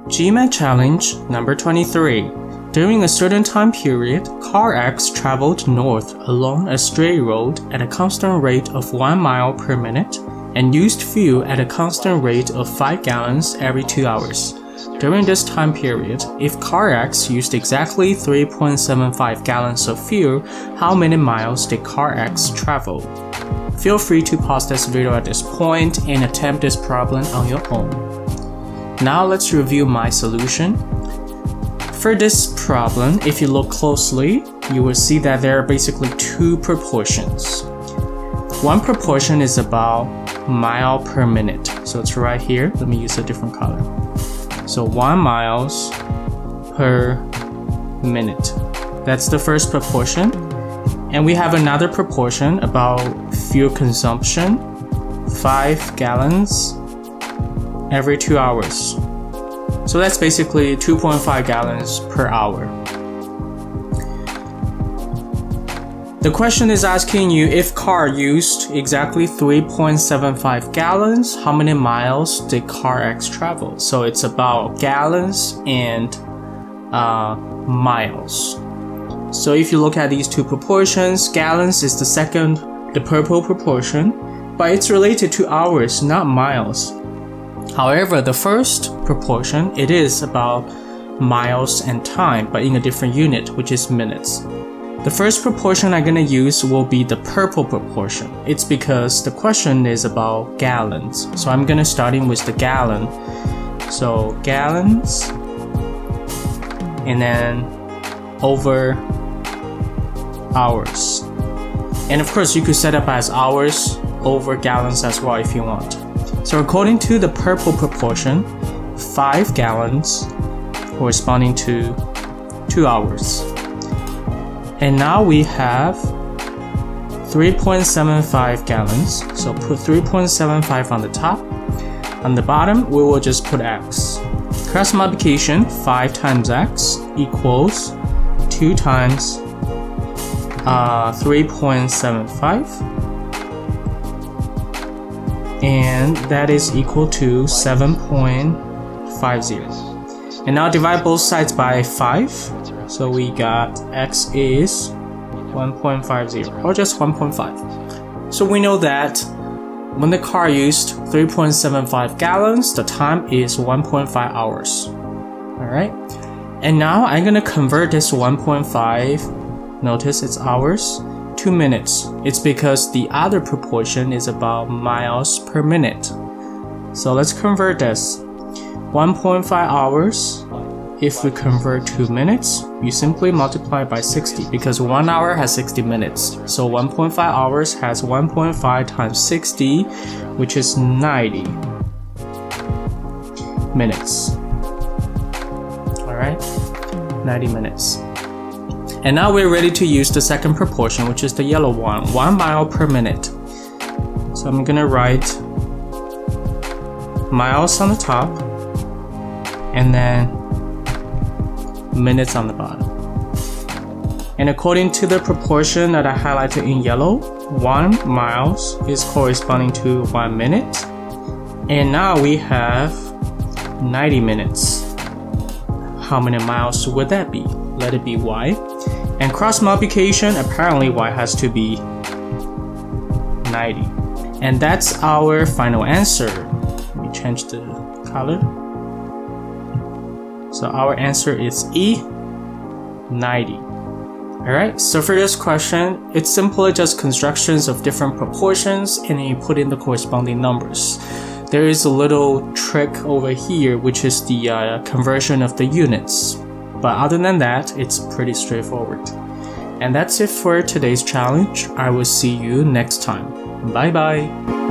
GMAT challenge number 23. During a certain time period, car X traveled north along a straight road at a constant rate of 1 mile per minute and used fuel at a constant rate of 5 gallons every 2 hours. During this time period, if car X used exactly 3.75 gallons of fuel, how many miles did car X travel? Feel free to pause this video at this point and attempt this problem on your own. Now let's review my solution. For this problem, if you look closely, you will see that there are basically two proportions. One proportion is about mile per minute. So it's right here. Let me use a different color. So 1 miles per minute. That's the first proportion. And we have another proportion about fuel consumption, 5 gallons every 2 hours. So that's basically 2.5 gallons per hour. The question is asking you if car used exactly 3.75 gallons, how many miles did car X travel? So it's about gallons and miles. So if you look at these two proportions, gallons is the purple proportion, but it's related to hours, not miles. However, the first proportion, it is about miles and time, but in a different unit, which is minutes. The first proportion I'm gonna use will be the purple proportion. It's because the question is about gallons. So I'm gonna start in with the gallon. So gallons, and then over hours. And of course, you could set up as hours over gallons as well if you want. So according to the purple proportion, 5 gallons corresponding to 2 hours. And now we have 3.75 gallons. So put 3.75 on the top. On the bottom, we will just put X. Cross multiplication, 5 times X equals 2 times 3.75. And that is equal to 7.50. And now divide both sides by 5. So we got X is 1.50 or just 1.5. So we know that when the car used 3.75 gallons, the time is 1.5 hours. Alright. And now I'm gonna convert this 1.5, notice it's hours, to minutes. It's because the other proportion is about miles per minute. So let's convert this. 1.5 hours, if we convert to minutes, you simply multiply by 60 because 1 hour has 60 minutes. So 1.5 hours has 1.5 times 60, which is 90 minutes. Alright, 90 minutes. And now we're ready to use the second proportion, which is the yellow one, 1 mile per minute. So I'm gonna write miles on the top and then minutes on the bottom. And according to the proportion that I highlighted in yellow, 1 miles is corresponding to 1 minute. And now we have 90 minutes. How many miles would that be? Let it be Y. And cross multiplication, apparently Y has to be 90. And that's our final answer. Let me change the color. So our answer is E, 90. Alright, so for this question, it's simply just constructions of different proportions and then you put in the corresponding numbers. There is a little trick over here, which is the conversion of the units. But other than that, it's pretty straightforward. And that's it for today's challenge. I will see you next time. Bye bye!